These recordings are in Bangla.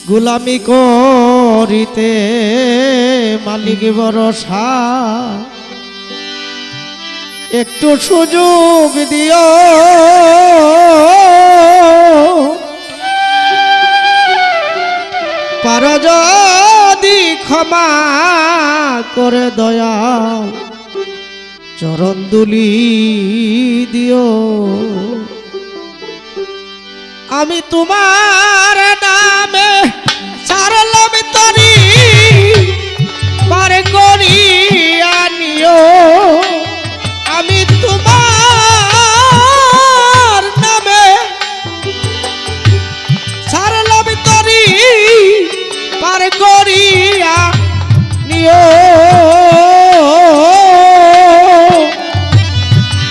গোলামি করিতে মালিক ভরসা, একটু সুযোগ দিও পার যদি ক্ষমা করে দয়াল চরণ দুলি দিও। আমি তোমার নামে ছাড়লাম তরি পার করিয়া নিও। আমি তোমার নামে ছাড়লাম তরি পার করিয়া নিও।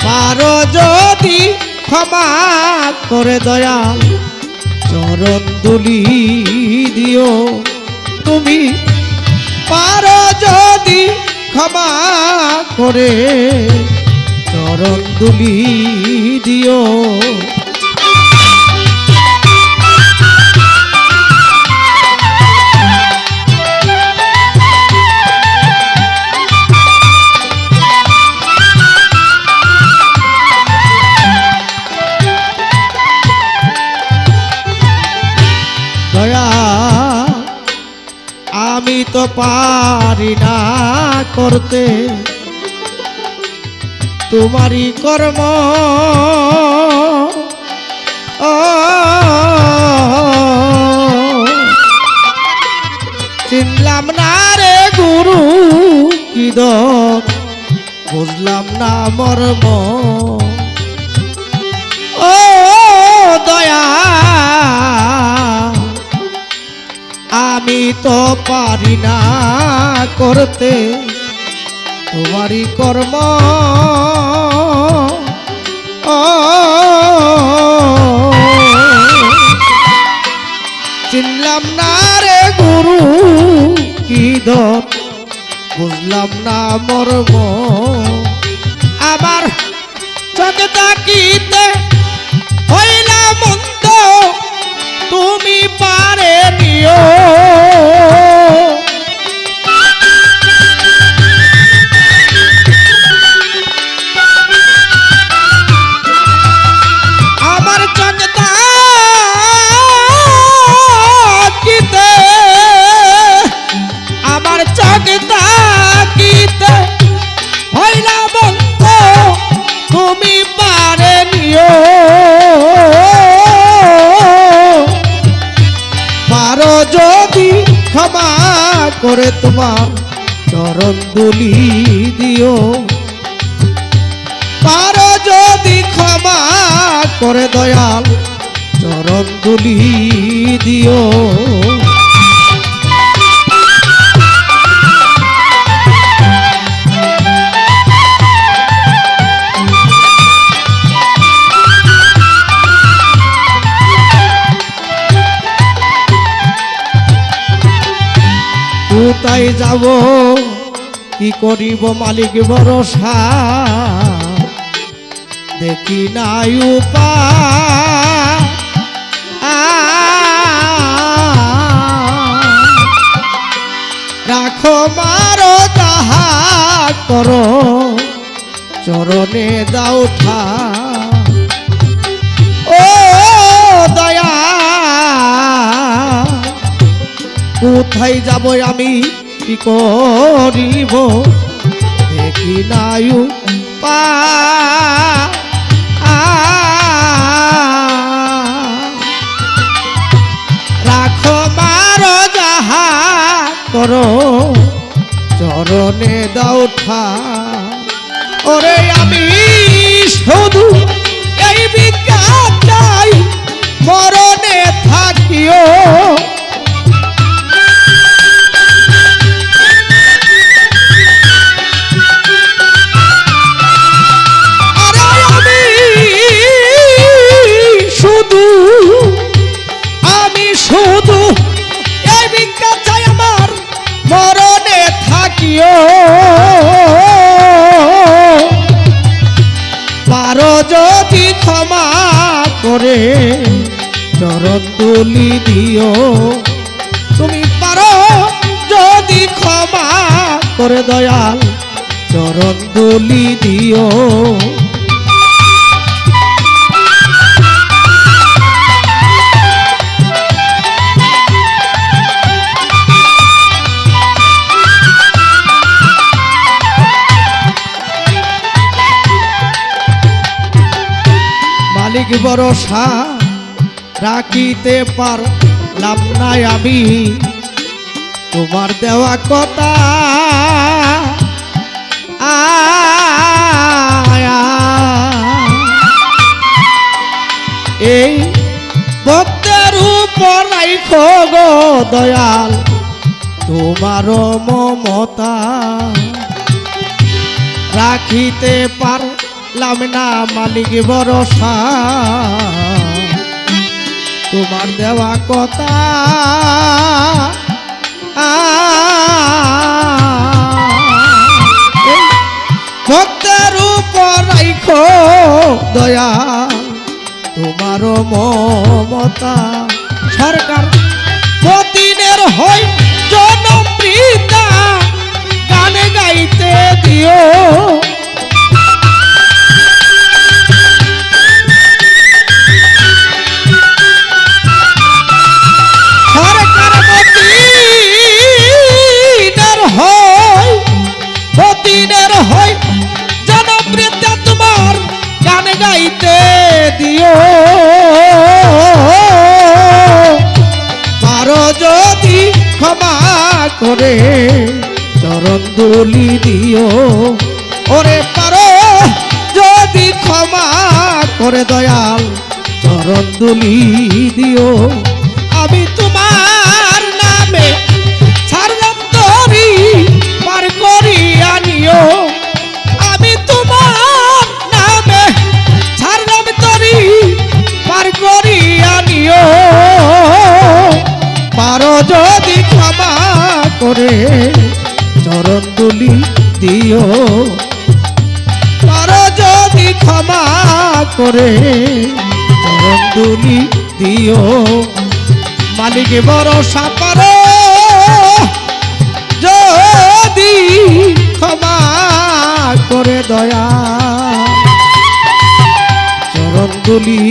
পারো যদি ক্ষমা করে দয়াল চরণ দুলি দিও। তুমি পারো যদি ক্ষমা করে চরণ দুলি দিও। আমি তো পারি না করতে তোমারই কর্ম, চিনলাম না রে গুরু কি দর, বুঝলাম না মর্ম। ও দয়া আমি তো পারি না করতে তোমারই কর্ম, চিনলাম না রে গুরু কি দর, বুঝলাম না মর্ম। আমার চোখে তাকিতে হইলাম মন্দ তুমি পারে নিও। আমার চোখে তাকিতে, আমার চোখে তাকিতে হইলাম মন্দ তুমি পারে নিও। পারো যদি ক্ষমা করে তোমার চরণ দুলি দিও। পারো যদি ক্ষমা করে দয়াল চরণ দুলি দিও। কোথায় যাব কি করিব মালিক ভরসা, দেখি নাই উপায়। রাখো মারো যাহা করো চরণে দাও ঠাই। ও দয়া কোথায় যাব আমি কি করিব দেখি নাই উপায়। রাখো মারো যাহা করো চরণে দাও ঠাই। ওরে আমি শুধু এই ভিক্ষা চাই মরণে থাকিও। শুধু এই ভিক্ষা চাই আমার মরণে থাকিও। পারো যদি ক্ষমা করে চরণ তুলি দিও। করে দয়াল চরণ দুলি দিও। মালিক ভরসা রাখিতে পারলাম না আমি, তোমার দেওয়া কথা এই ভক্তের উপর রাখো গো দয়াল তোমার মমতা। রাখিতে পারলাম না মালিক ভরসা, তোমার দেওয়া কথা ভক্তের উপর রাখো দয়া তোমার মমতা। সরকার প্রতিনের হয় জনপ্রিয়তা গানে গাইতে দিও। সরকার প্রতিনের হয় জনপ্রিয়তা তোমার গানে গাইতে দিও। পারো যদি ক্ষমা করে চরণ দুলি দিও। ওরে পারো যদি ক্ষমা করে দয়াল চরণ দুলি দিও। আমি তোমার নামে ছাড়লাম তরি পার করিয়া নিও। আমি তোমার নামে ছাড়লাম তরি পার করিয়া নিও। পারো যদি ক্ষমা করে চরণ দুলি দিও। পারো যদি ক্ষমা করে চরণ দুলি দিও। মালিক ভরসা পারো যদি ক্ষমা করে দয়া চরণ দুলি